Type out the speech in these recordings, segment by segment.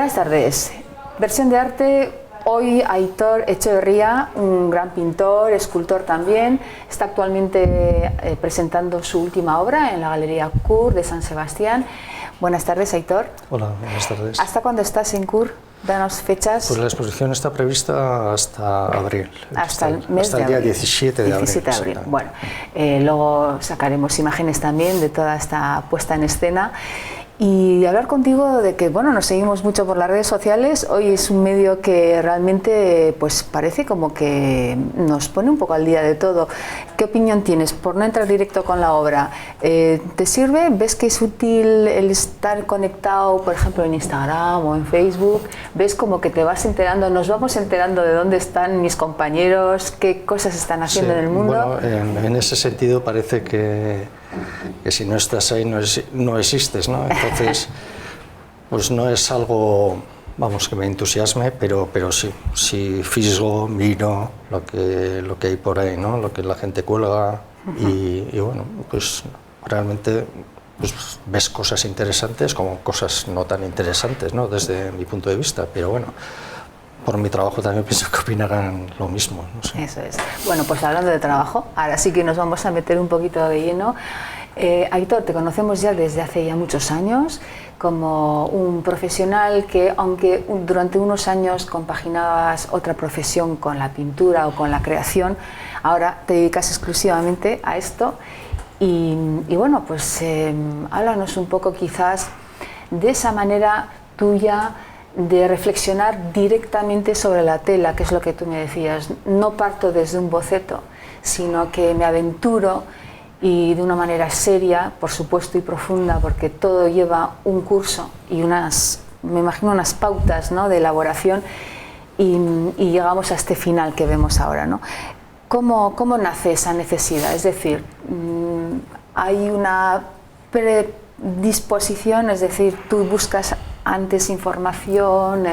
Buenas tardes. Versión de arte. Hoy Aitor Etxeberria, un gran pintor, escultor también, está actualmente presentando su última obra en la Galería CUR de San Sebastián. Buenas tardes, Aitor. Hola, buenas tardes. ¿Hasta cuándo estás en CUR? Danos fechas. Pues la exposición está prevista hasta abril. Hasta el mes hasta de el día abril. 17 de abril. 17 de abril. Bueno, luego sacaremos imágenes también de toda esta puesta en escena. Y hablar contigo de que, bueno, nos seguimos mucho por las redes sociales. Hoy es un medio que realmente, pues parece como que nos pone un poco al día de todo. ¿Qué opinión tienes? Por no entrar directo con la obra, ¿te sirve? ¿Ves que es útil el estar conectado, por ejemplo, en Instagram o en Facebook? ¿Ves como que te vas enterando, nos vamos enterando de dónde están mis compañeros, qué cosas están haciendo en el mundo? Bueno, en ese sentido parece que si no estás ahí no existes, ¿no? Entonces, pues no es algo, vamos, que me entusiasme, pero sí fisgo, miro lo que hay por ahí, ¿no? Lo que la gente cuelga y bueno, pues realmente pues ves cosas interesantes como cosas no tan interesantes, ¿no? Desde mi punto de vista, pero bueno, por mi trabajo también pienso que opinarán lo mismo. No sé. Eso es. Bueno, pues hablando de trabajo, ahora sí que nos vamos a meter un poquito de lleno. Aitor, te conocemos ya desde hace ya muchos años como un profesional que, aunque durante unos años compaginabas otra profesión con la pintura o con la creación, ahora te dedicas exclusivamente a esto. Y bueno, pues háblanos un poco quizás de esa manera tuya de reflexionar directamente sobre la tela, que es lo que tú me decías. No parto desde un boceto, sino que me aventuro y de una manera seria, por supuesto, y profunda, porque todo lleva un curso y me imagino unas pautas, ¿no?, de elaboración y llegamos a este final que vemos ahora, ¿no? ¿Cómo nace esa necesidad? Es decir, hay una predisposición, es decir, tú buscas antes información,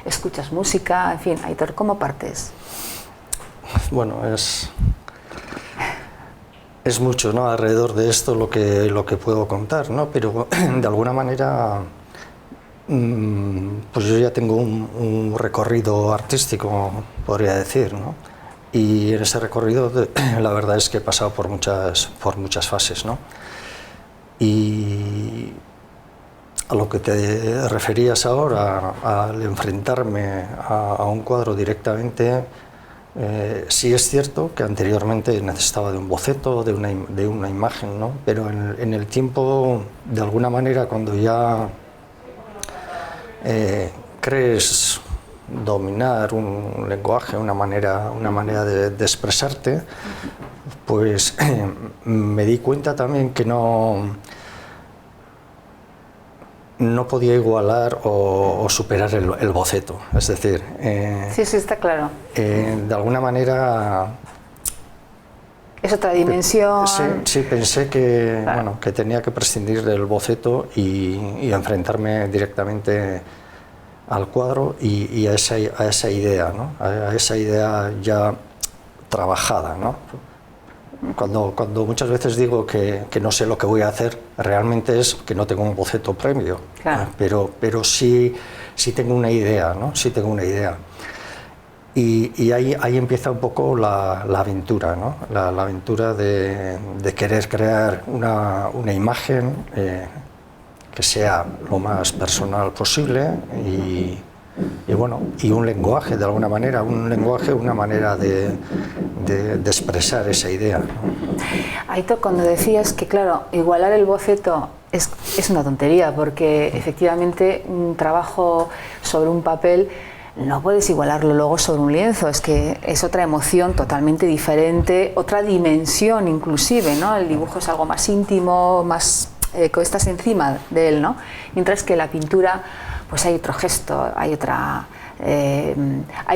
escuchas música, en fin. Aitor, ¿cómo partes? Bueno, es mucho, ¿no?, alrededor de esto lo que puedo contar, ¿no? Pero de alguna manera pues yo ya tengo un recorrido artístico, podría decir, ¿no? Y en ese recorrido la verdad es que he pasado por muchas fases, ¿no? Y a lo que te referías ahora, al enfrentarme a un cuadro directamente, sí es cierto que anteriormente necesitaba de un boceto, de una imagen, ¿no? Pero en el tiempo, de alguna manera, cuando ya crees dominar un lenguaje, una manera de expresarte, pues me di cuenta también que no podía igualar o superar el boceto. Es decir, sí, está claro. De alguna manera es otra dimensión. Sí, pensé que, claro, bueno, que tenía que prescindir del boceto y enfrentarme directamente al cuadro y a esa idea, ¿no? A esa idea ya trabajada, ¿no? Cuando muchas veces digo que no sé lo que voy a hacer, realmente es que no tengo un boceto previo, claro, pero sí tengo una idea, ¿no? Sí tengo una idea. Y ahí empieza un poco la aventura, ¿no? La aventura de querer crear una imagen que sea lo más personal posible y bueno, y un lenguaje de alguna manera, una manera de expresar esa idea, ¿no? Aitor, cuando decías que, claro, igualar el boceto es una tontería, porque efectivamente un trabajo sobre un papel no puedes igualarlo luego sobre un lienzo, es que es otra emoción totalmente diferente, otra dimensión inclusive, ¿no? El dibujo es algo más íntimo, más estás encima de él, ¿no? Mientras que la pintura, pues hay otro gesto, hay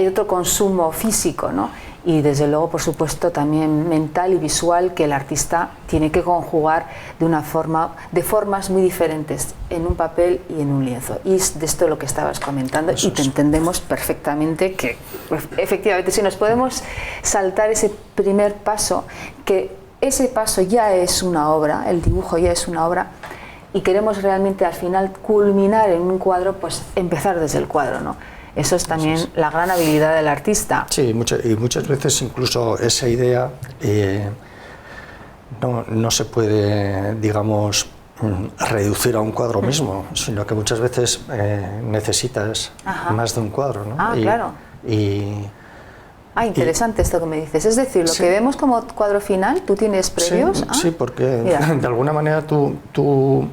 otro consumo físico, ¿no? Y desde luego, por supuesto, también mental y visual, que el artista tiene que conjugar de formas muy diferentes en un papel y en un lienzo. Y es de esto lo que estabas comentando. Eso, y te entendemos perfectamente que, efectivamente, si nos podemos saltar ese primer paso, que ese paso ya es una obra, el dibujo ya es una obra, y queremos realmente al final culminar en un cuadro, pues empezar desde el cuadro, ¿no? Eso es también la gran habilidad del artista. Sí, y muchas veces incluso esa idea no se puede, digamos, reducir a un cuadro mismo, sino que muchas veces necesitas más de un cuadro, ¿no? Claro. Interesante esto que me dices. Es decir, lo que vemos como cuadro final, ¿tú tienes previos? Sí, porque de alguna manera tú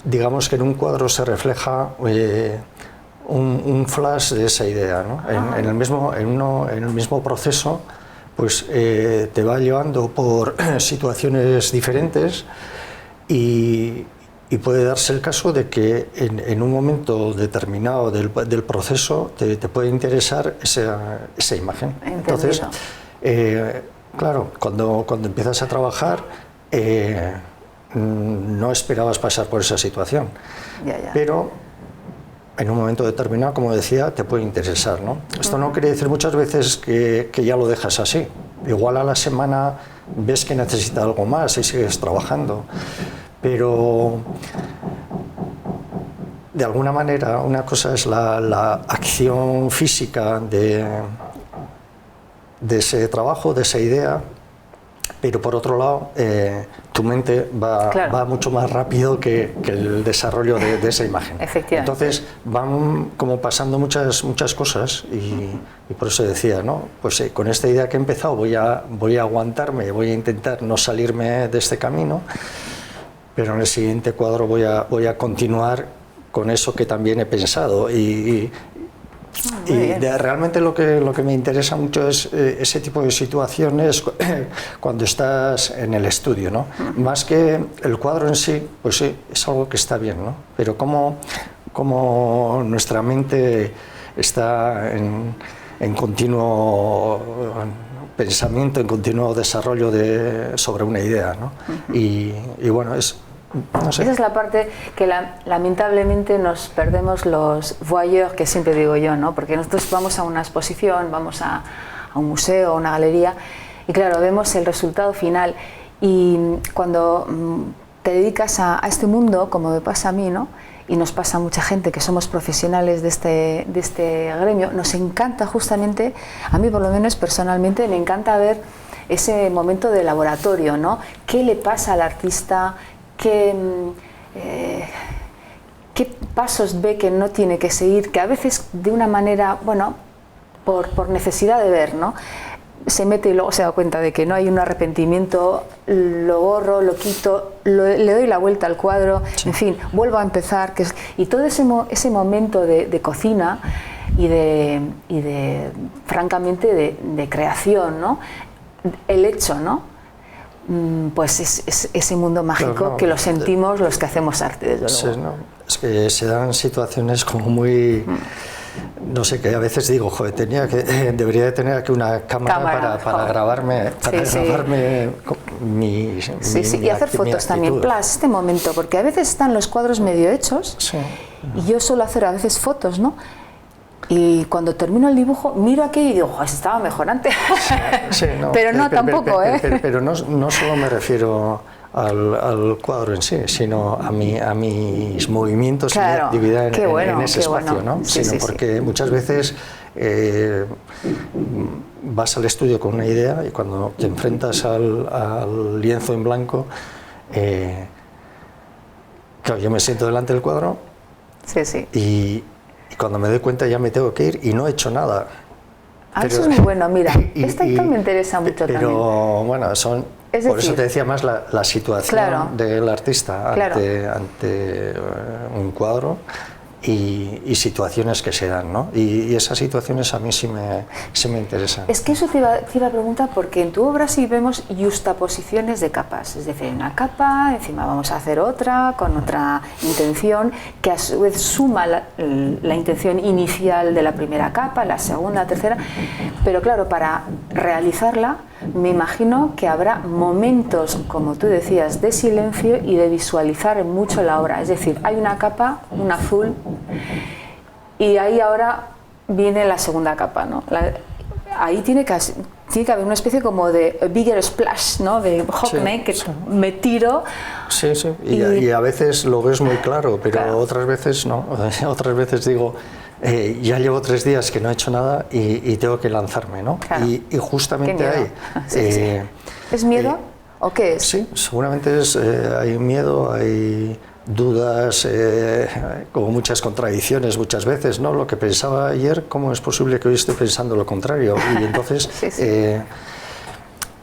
digamos que en un cuadro se refleja un flash de esa idea, ¿no? En el mismo proceso, pues te va llevando por situaciones diferentes y puede darse el caso de que en un momento determinado del proceso te puede interesar esa imagen. Entendido. Entonces, claro, cuando empiezas a trabajar, no esperabas pasar por esa situación, pero en un momento determinado, como decía, te puede interesar, ¿no? Esto no quiere decir muchas veces que ya lo dejas así. Igual a la semana ves que necesita algo más y sigues trabajando. Pero de alguna manera una cosa es la acción física de ese trabajo, de esa idea, pero por otro lado tu mente va mucho más rápido que el desarrollo de esa imagen. Entonces van como pasando muchas cosas y por eso decía, ¿no? Pues con esta idea que he empezado voy a aguantarme, voy a intentar no salirme de este camino, pero en el siguiente cuadro voy a continuar con eso que también he pensado realmente lo que me interesa mucho es ese tipo de situaciones cuando estás en el estudio, ¿no? Más que el cuadro en sí, pues sí, es algo que está bien, ¿no? Pero como nuestra mente está en continuo pensamiento, en continuo desarrollo sobre una idea, ¿no? Y bueno, no sé. Esa es la parte que lamentablemente nos perdemos los voyeurs, que siempre digo yo, ¿no? Porque nosotros vamos a una exposición, vamos a un museo, a una galería, y claro, vemos el resultado final, y cuando te dedicas a este mundo, como me pasa a mí, ¿no? Y nos pasa a mucha gente que somos profesionales de este gremio, nos encanta justamente, a mí por lo menos personalmente, me encanta ver ese momento de laboratorio, ¿no? ¿Qué le pasa al artista? ¿Qué pasos ve que no tiene que seguir? Que a veces de una manera, bueno, por necesidad de ver, ¿no? Se mete y luego se da cuenta de que no hay un arrepentimiento, lo borro, lo quito, le doy la vuelta al cuadro, en fin, vuelvo a empezar. Y todo ese momento de cocina y francamente, de creación, ¿no? El hecho, ¿no? Pues es ese mundo mágico que lo sentimos los que hacemos arte, desde luego. Sí, ¿no? Es que se dan situaciones como muy... No sé, que a veces digo, joder, debería de tener aquí una cámara para grabarme, y hacer fotos también, este momento, porque a veces están los cuadros medio hechos, y yo suelo hacer a veces fotos, ¿no? Y cuando termino el dibujo, miro aquello y digo, joder, estaba mejor antes. Pero no tampoco, ¿eh? Pero no solo me refiero al cuadro en sí, sino a mis movimientos y mi actividad en ese espacio, ¿no? Porque muchas veces vas al estudio con una idea y cuando te enfrentas al lienzo en blanco, claro, yo me siento delante del cuadro y cuando me doy cuenta ya me tengo que ir y no he hecho nada. Eso es muy bueno, mira, esto me interesa mucho también. Pero bueno, por eso te decía más la situación del artista ante un cuadro y situaciones que se dan, ¿no? Y esas situaciones a mí sí me interesan. Es que eso te iba a preguntar, porque en tu obra sí vemos justaposiciones de capas, es decir, una capa, encima vamos a hacer otra, con otra intención, que a su vez suma la intención inicial de la primera capa, la segunda, la tercera, pero claro, para realizarla me imagino que habrá momentos, como tú decías, de silencio y de visualizar mucho la obra, es decir, hay una capa, un azul, y ahí ahora viene la segunda capa, ¿no? Ahí tiene que haber una especie como de bigger splash, ¿no? De Hockney, sí, que sí. me tiro. Sí, sí, y a veces lo ves muy claro, pero claro. otras veces no. Otras veces digo, ya llevo 3 días que no he hecho nada y tengo que lanzarme, ¿no? Claro. Y justamente ahí... Sí, sí. ¿Es miedo o qué es? Sí, seguramente hay miedo, hay dudas, como muchas contradicciones muchas veces, ¿no? Lo que pensaba ayer, ¿cómo es posible que hoy esté pensando lo contrario? Y entonces, sí, sí.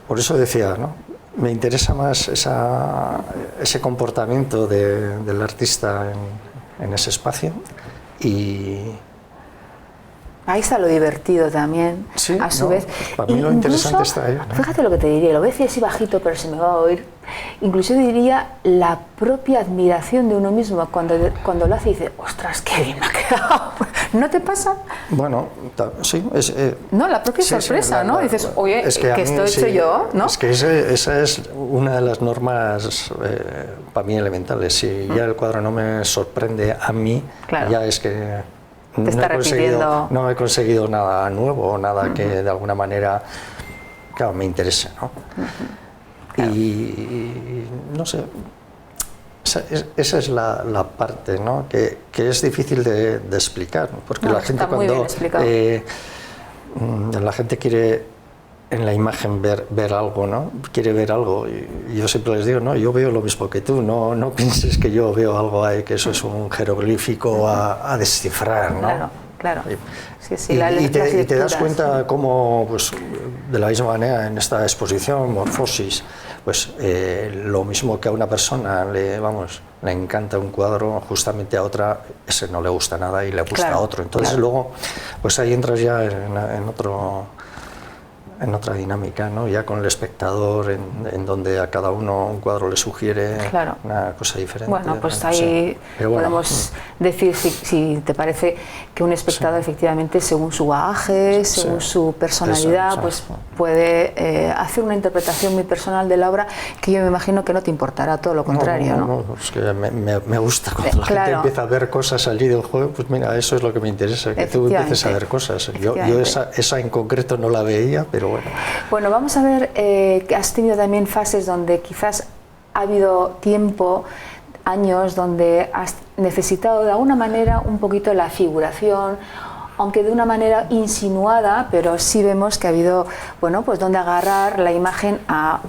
por eso decía, ¿no? Me interesa más ese comportamiento del artista en ese espacio y... Ahí está lo divertido también, sí, a su vez. Para mí lo interesante está ahí, ¿no? Fíjate lo que te diría, lo voy a decir así bajito, pero se me va a oír. Incluso diría la propia admiración de uno mismo cuando lo hace y dice, ostras, qué bien me ha quedado. ¿No te pasa? Bueno, sí. No, la propia sorpresa, ¿no? Dices, oye, es que esto he hecho yo, ¿no? Es que esa es una de las normas para mí elementales. Si ya el cuadro no me sorprende a mí, claro. Ya es que... No he conseguido nada nuevo, nada que de alguna manera, claro, me interese, ¿no? Claro. Y no sé, esa es la parte, ¿no? que es difícil de explicar, porque la gente cuando la gente quiere en la imagen ver algo, ¿no? Quiere ver algo, y yo siempre les digo, no, yo veo lo mismo que tú, no pienses que yo veo algo ahí, que eso es un jeroglífico a descifrar, ¿no? Claro, claro. Sí, y te das cuenta cómo, pues, de la misma manera en esta exposición, Morfosis, pues lo mismo que a una persona le encanta un cuadro, justamente a otra ese no le gusta nada y le gusta a otro. Entonces luego, pues ahí entras ya en otra dinámica, ¿no? Ya con el espectador, en donde a cada uno un cuadro le sugiere una cosa diferente. Bueno, pues ahí podemos decir, si te parece, que un espectador efectivamente, según su bagaje, según su personalidad, pues puede hacer una interpretación muy personal de la obra, que yo me imagino que no te importará, todo lo contrario, ¿no? No, es que me gusta cuando la gente empieza a ver cosas allí del juego, pues mira, eso es lo que me interesa, que tú empieces a ver cosas. Yo esa en concreto no la veía, pero bueno, vamos a ver que has tenido también fases donde quizás ha habido tiempo, años, donde has necesitado de alguna manera un poquito la figuración, aunque de una manera insinuada, pero sí vemos que ha habido, bueno, pues donde agarrar la imagen a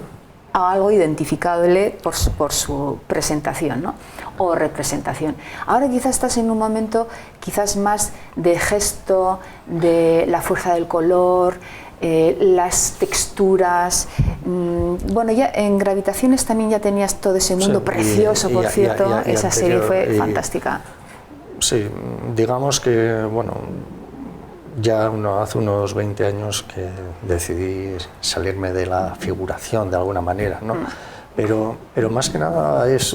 algo identificable por su presentación, ¿no? O representación. Ahora quizás estás en un momento quizás más de gesto, de la fuerza del color, las texturas. Bueno, ya en Gravitaciones también ya tenías todo ese mundo precioso, por cierto, esa serie fue fantástica. Sí, digamos que, bueno, ya hace unos 20 años que decidí salirme de la figuración de alguna manera, ¿no? Pero más que nada es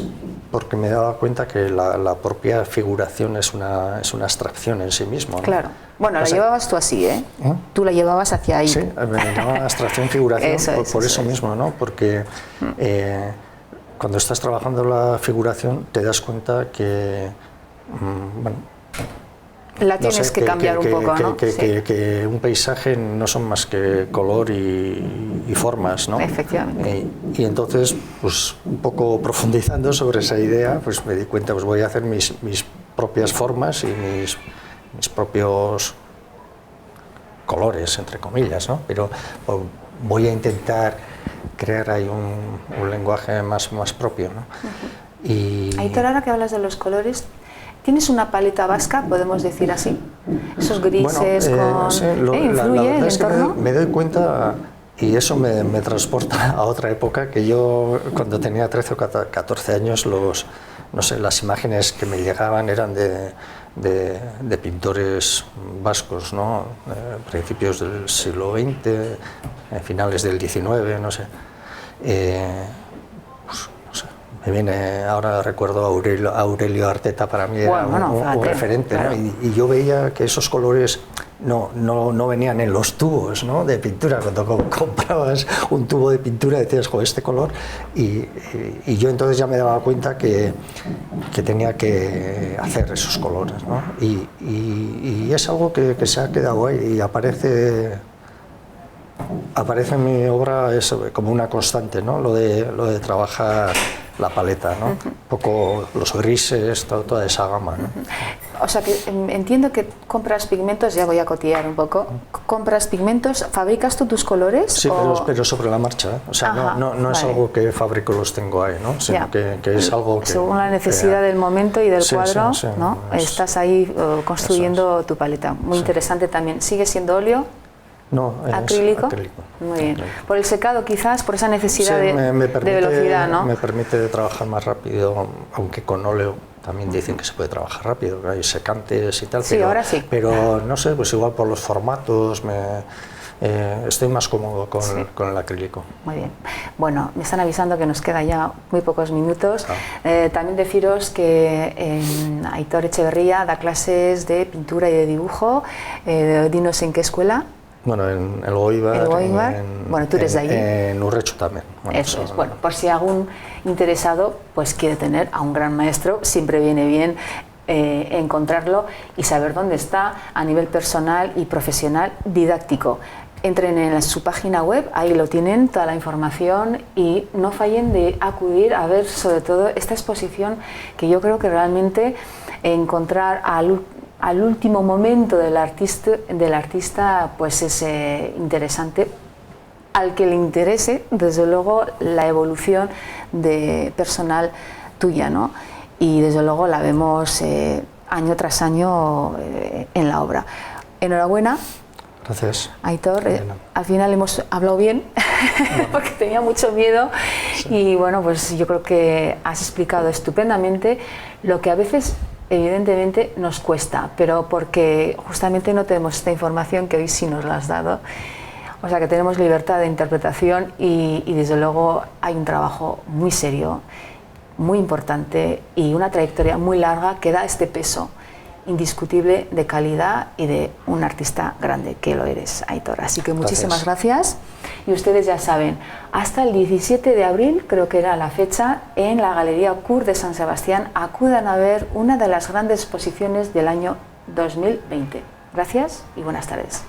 porque me daba cuenta que la propia figuración es una abstracción en sí mismo, ¿no? Claro. Bueno, la llevabas tú así, ¿eh? Tú la llevabas hacia ahí. Sí, me llamaba abstracción, figuración, por eso mismo, ¿no? Porque cuando estás trabajando la figuración te das cuenta que, bueno, la tienes que cambiar un poco, ¿no? Que un paisaje no son más que color y formas, ¿no? Efectivamente. Y entonces, pues un poco profundizando sobre esa idea, pues me di cuenta, pues voy a hacer mis propias formas y mis propios colores, entre comillas, ¿no? Pero voy a intentar crear ahí un lenguaje más propio, ¿no? Aitor, ahora que hablas de los colores, ¿tienes una paleta vasca, podemos decir así? Esos grises ¿influye en el entorno? Me doy cuenta, y eso me transporta a otra época, que yo cuando tenía 13 o 14 años, no sé, las imágenes que me llegaban eran de pintores vascos, ¿no? Principios del siglo XX, finales del XIX, no sé. Me viene, ahora recuerdo a Aurelio Arteta, para mí era un referente, claro. ¿No? Y yo veía que esos colores no venían en los tubos, ¿no? De pintura. Cuando comprabas un tubo de pintura decías, joder, este color, y yo entonces ya me daba cuenta que tenía que hacer esos colores, ¿no? Y es algo que se ha quedado ahí y aparece aparece en mi obra es como una constante, ¿no? Lo de trabajar la paleta, ¿no? Un poco los grises, toda esa gama, ¿no? O sea que entiendo que compras pigmentos, ya voy a cotillar un poco, compras pigmentos, ¿fabricas tú tus colores? Sí, pero sobre la marcha, ¿eh? O sea, Ajá, no es algo que fabrico, los tengo ahí, ¿no? Sino que es algo que... Según la necesidad del momento y del cuadro, sí, ¿no? Estás ahí construyendo tu paleta. Muy interesante también. ¿Sigue siendo óleo? No, es ¿Acrílico? acrílico. Muy bien. Por el secado quizás, por esa necesidad de velocidad, ¿no? Me permite trabajar más rápido, aunque con óleo también dicen que se puede trabajar rápido, que hay secantes y tal. Sí, ahora sí. Pero no sé, pues igual por los formatos estoy más cómodo con el acrílico. Muy bien. Bueno, me están avisando que nos queda ya muy pocos minutos. También deciros que Aitor Echeverría da clases de pintura y de dibujo. Dinos en qué escuela. Bueno, en el Goibar, bueno, tú eres de allí. En Urrechu también. Bueno, eso es. Bueno, por si algún interesado pues quiere tener a un gran maestro, siempre viene bien encontrarlo y saber dónde está a nivel personal y profesional didáctico. Entren en su página web, ahí lo tienen, toda la información, y no fallen de acudir a ver sobre todo esta exposición, que yo creo que realmente encontrar al último momento del artista pues es interesante. Al que le interese, desde luego, la evolución personal tuya, ¿no? Y desde luego la vemos año tras año en la obra. Enhorabuena. Gracias. Aitor, al final hemos hablado bien, porque tenía mucho miedo, sí. Y bueno, pues yo creo que has explicado estupendamente lo que a veces evidentemente nos cuesta, pero porque justamente no tenemos esta información que hoy sí nos la has dado. O sea que tenemos libertad de interpretación y desde luego hay un trabajo muy serio, muy importante y una trayectoria muy larga que da este peso indiscutible de calidad y de un artista grande, que lo eres, Aitor. Así que muchísimas gracias. Y ustedes ya saben, hasta el 17 de abril, creo que era la fecha, en la Galería Cur de San Sebastián, acudan a ver una de las grandes exposiciones del año 2020. Gracias y buenas tardes.